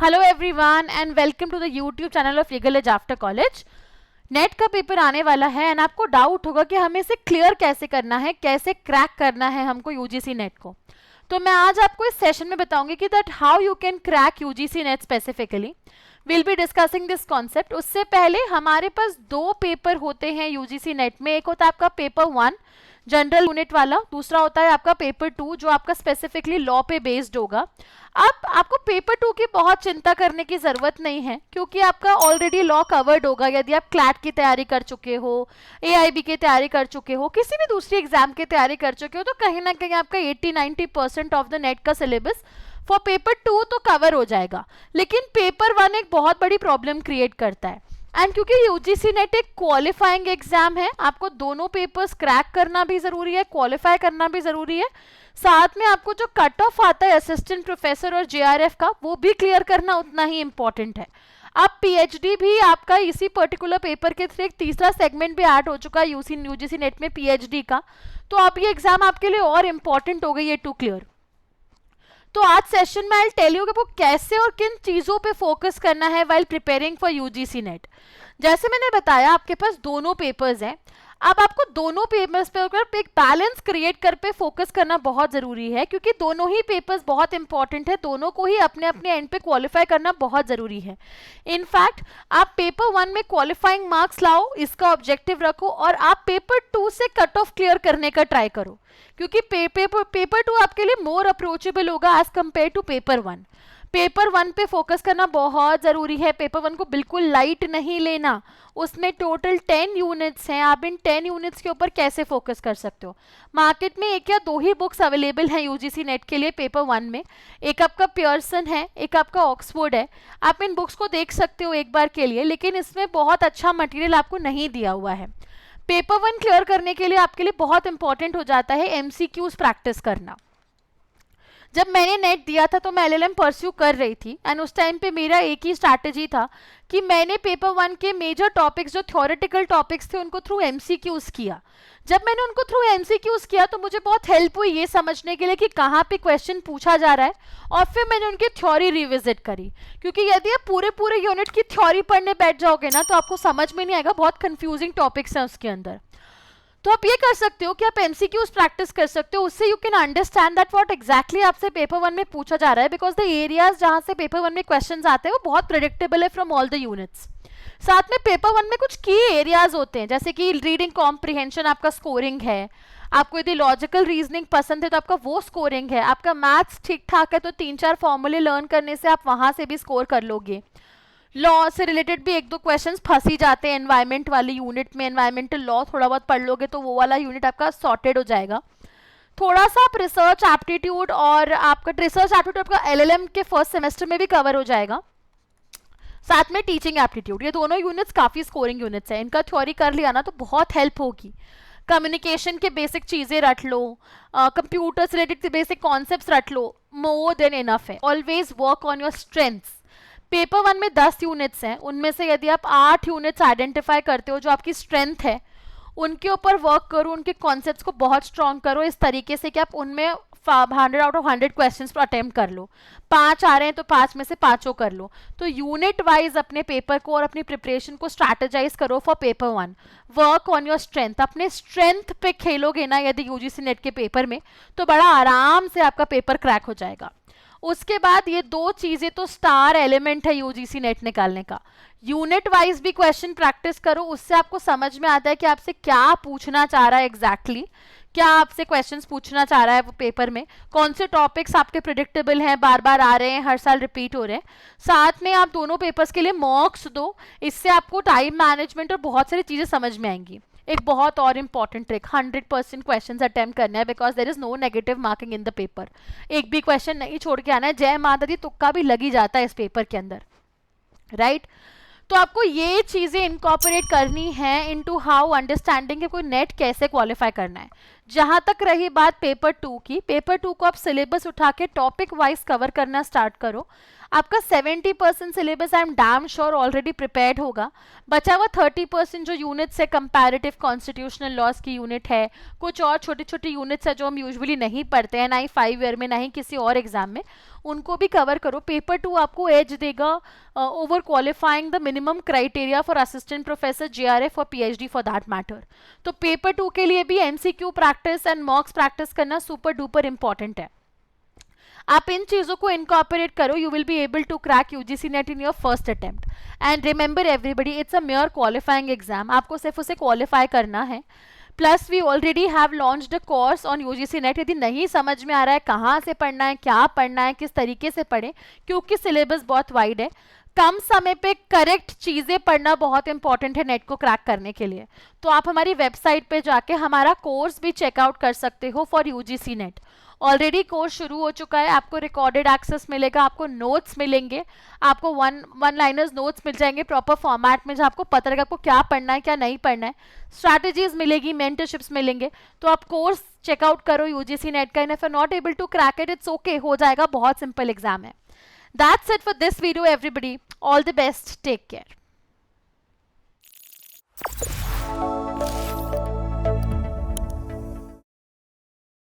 Hello everyone and welcome to the YouTube channel of Legal Edge After College. NET का paper आने वाला है and आपको doubt होगा कि हमें इसे क्लियर कैसे करना है, कैसे क्रैक करना है हमको यूजीसी नेट को। तो मैं आज आपको इस सेशन में बताऊंगी कि that how you can crack UGC net specifically. Will be discussing this concept. उससे पहले हमारे पास दो पेपर होते हैं यूजीसी नेट में। एक होता है आपका पेपर 1 जनरल यूनिट वाला, दूसरा होता है आपका पेपर 2 जो आपका स्पेसिफिकली लॉ पे बेस्ड होगा। अब आपको पेपर 2 की बहुत चिंता करने की जरूरत नहीं है क्योंकि आपका ऑलरेडी लॉ कवर्ड होगा। यदि आप क्लैट की तैयारी कर चुके हो, एआईबी की तैयारी कर चुके हो, किसी भी दूसरी एग्जाम की तैयारी कर चुके हो, तो कहीं ना कहीं आपका 80-90% ऑफ द नेट का सिलेबस फॉर पेपर 2 तो कवर हो जाएगा। लेकिन पेपर 1 एक बहुत बड़ी प्रॉब्लम क्रिएट करता है एंड क्योंकि यूजीसी नेट एक क्वालिफाइंग एग्जाम है, आपको दोनों पेपर्स क्रैक करना भी जरूरी है, क्वालिफाई करना भी जरूरी है। साथ में आपको जो कट ऑफ आता है असिस्टेंट प्रोफेसर और जेआरएफ का, वो भी क्लियर करना उतना ही इंपॉर्टेंट है। अब पीएचडी भी आपका इसी पर्टिकुलर पेपर के थ्रू एक तीसरा सेगमेंट भी ऐड हो चुका है यूजीसी नेट में पीएचडी का। तो अब ये एग्जाम आपके लिए और इंपॉर्टेंट हो गई है टू क्लियर। तो आज सेशन में आई टेल यू कि वो कैसे और किन चीजों पे फोकस करना है while preparing for UGC net. जैसे मैंने बताया आपके पास दोनों पेपर्स हैं। अब आपको दोनों पेपर्स पे एक बैलेंस क्रिएट कर पे फोकस करना बहुत जरूरी है क्योंकि दोनों ही पेपर्स बहुत इंपॉर्टेंट है, दोनों को ही अपने अपने एंड पे क्वालिफाई करना बहुत जरूरी है। इनफैक्ट आप पेपर 1 में क्वालिफाइंग मार्क्स लाओ, इसका ऑब्जेक्टिव रखो और आप पेपर 2 से कट ऑफ क्लियर करने का ट्राई करो क्योंकि पेपर 2 आपके लिए मोर अप्रोचेबल होगा as compared to paper 1। Paper 1 पे फोकस करना बहुत जरूरी है। पेपर 1 को बिल्कुल लाइट नहीं लेना, उसमें टोटल 10 यूनिट्स हैं। आप इन 10 यूनिट्स के ऊपर कैसे फोकस कर सकते हो। मार्केट में एक या दो ही बुक्स अवेलेबल हैं यूजीसी नेट के लिए पेपर 1 में। एक आपका पियर्सन है, एक आपका ऑक्सफोर्ड है। आप इन बुक्स को देख सकते हो एक बार के लिए, लेकिन इसमें बहुत अच्छा मटेरियल आपको नहीं दिया हुआ है। पेपर 1 क्लियर करने के लिए आपके लिए बहुत इंपॉर्टेंट हो जाता है एमसीक्यूज प्रैक्टिस करना। जब मैंने नेट दिया था तो मैं एलएलएम परस्यू कर रही थी एंड उस टाइम पे मेरा एक ही स्ट्रैटेजी था कि मैंने पेपर 1 के मेजर टॉपिक्स जो थ्योरेटिकल टॉपिक्स थे उनको थ्रू एमसीक्यूज किया। जब मैंने उनको थ्रू एमसीक्यूज किया तो मुझे बहुत हेल्प हुई ये समझने के लिए कि कहाँ पे क्वेश्चन पूछा जा रहा है और फिर मैंने उनकी थ्योरी रिविजिट करी। क्योंकि यदि आप पूरे यूनिट की थ्योरी पढ़ने बैठ जाओगे ना तो आपको समझ में नहीं आएगा, बहुत कंफ्यूजिंग टॉपिक्स हैं उसके अंदर। तो आप ये कर सकते हो कि आप एमसीक्यूज प्रैक्टिस कर सकते हो, उससे you can understand that what exactly आपसे पेपर 1 में पूछा जा रहा है बिकॉज द एरियाज जहां से पेपर 1 में क्वेश्चंस आते हैं वो बहुत प्रेडिक्टेबल है फ्रॉम ऑल द यूनिट्स। साथ में पेपर 1 में कुछ की एरियाज होते हैं जैसे कि रीडिंग कॉम्प्रिहेंशन आपका स्कोरिंग है, आपको यदि लॉजिकल रीजनिंग पसंद है तो आपका वो स्कोरिंग है, आपका मैथ्स ठीक ठाक है तो 3-4 फॉर्मूले लर्न करने से आप वहां से भी स्कोर कर लोगे। लॉ से रिलेटेड भी एक दो क्वेश्चंस फंस ही जाते हैं एनवायरमेंट वाली यूनिट में, एनवायरमेंटल लॉ थोड़ा बहुत पढ़ लोगे तो वो वाला यूनिट आपका सॉर्टेड हो जाएगा। थोड़ा सा आप रिसर्च एप्टीट्यूड और आपका रिसर्च एप्टीट्यूड आपका एलएलएम के फर्स्ट सेमेस्टर में भी कवर हो जाएगा। साथ में टीचिंग एप्टीट्यूड, ये दोनों यूनिट्स काफी स्कोरिंग यूनिट्स हैं, इनका थ्योरी कर लिया ना तो बहुत हेल्प होगी। कम्युनिकेशन के बेसिक चीजें रट लो, कंप्यूटर से रिलेटेड बेसिक कॉन्सेप्ट्स रट लो, मोर देन इनफ है। Always work on your strengths. Paper 1 में 10 यूनिट्स हैं, उनमें से यदि आप 8 यूनिट्स आइडेंटिफाई करते हो जो आपकी स्ट्रेंथ है, उनके ऊपर वर्क करो, उनके कॉन्सेप्ट्स को बहुत स्ट्रॉन्ग करो इस तरीके से कि आप उनमें 100 आउट ऑफ 100 क्वेश्चंस पर अटेम्प्ट कर लो। 5 आ रहे हैं तो 5 में से 5 कर लो। तो यूनिट वाइज अपने पेपर को और अपनी प्रिपरेशन को स्ट्रैटेजाइज करो for paper 1। Work on your strength, अपने स्ट्रेंथ पे खेलोगे ना यदि यूजीसी नेट के पेपर में तो बड़ा आराम से आपका पेपर क्रैक हो जाएगा। उसके बाद ये दो चीजें तो स्टार एलिमेंट है यूजीसी नेट निकालने का। यूनिट वाइज भी क्वेश्चन प्रैक्टिस करो, उससे आपको समझ में आता है कि आपसे क्या पूछना चाह रहा है एग्जैक्टली, क्या आपसे क्वेश्चंस पूछना चाह रहा है वो पेपर में, कौन से टॉपिक्स आपके प्रिडिक्टेबल हैं, बार बार आ रहे हैं, हर साल रिपीट हो रहे हैं। साथ में आप दोनों पेपर्स के लिए मॉक्स दो, इससे आपको टाइम मैनेजमेंट और बहुत सारी चीजें समझ में आएंगी। एक बहुत और इंपॉर्टेंट ट्रिक, 100% क्वेश्चंस अटेम्प्ट करना है because there is no negative marking in the paper. एक भी क्वेश्चन नहीं छोड़ के आना है, जय माता दी तुक्का भी लगी जाता है इस पेपर के अंदर, राइट। तो आपको ये चीजें इनकॉर्पोरेट करनी है इनटू हाउ अंडरस्टैंडिंग कि कोई नेट कैसे क्वालिफाई करना है। जहां तक रही बात पेपर 2 की, पेपर 2 को आप सिलेबस उठा के टॉपिक वाइज कवर करना स्टार्ट करो। आपका 70% syllabus I am damn sure already prepared होगा। बचा हुआ 30% जो यूनिट्स है, कंपैरेटिव कॉन्स्टिट्यूशनल लॉज की यूनिट है, कुछ और छोटी छोटी यूनिट्स है जो हम यूजुअली नहीं पढ़ते हैं, ना ही 5 ईयर में ना ही किसी और एग्जाम में, उनको भी कवर करो। पेपर 2 आपको एज देगा over qualifying the minimum criteria for assistant professor, JRF और पीएचडी फॉर दैट मैटर। तो पेपर 2 के लिए भी MCQ practice and mocks practice करना सुपर डुपर इंपॉर्टेंट है। आप इन चीजों को इनकॉर्पोरेट करो, you will be able to crack UGC NET in your first attempt. And remember everybody, it's a mere qualifying exam, आपको सिर्फ उसे क्वालिफाई करना है। Plus we already have launched a course on UGC net. यदि नहीं समझ में आ रहा है कहाँ से पढ़ना है, क्या पढ़ना है, किस तरीके से पढ़ें, क्योंकि सिलेबस बहुत वाइड है, कम समय पे करेक्ट चीजें पढ़ना बहुत इंपॉर्टेंट है नेट को क्रैक करने के लिए। तो आप हमारी वेबसाइट पे जाके हमारा कोर्स भी चेकआउट कर सकते हो for UGC net. Already course शुरू हो चुका है, आपको रिकॉर्डेड एक्सेस मिलेगा, आपको नोट्स मिलेंगे, आपको वन लाइनर्स नोट्स मिल जाएंगे प्रॉपर फॉर्मेट में, जहाँ आपको पता रहेगा आपको क्या पढ़ना है क्या नहीं पढ़ना है, स्ट्रैटेजीज मिलेगी, मेंटरशिप्स मिलेंगे। तो आप कोर्स चेकआउट करो यूजीसी नेट का, and if you not able to crack it, it's okay, हो जाएगा, बहुत सिंपल एग्जाम है। That's it for this video everybody. All the best. Take care.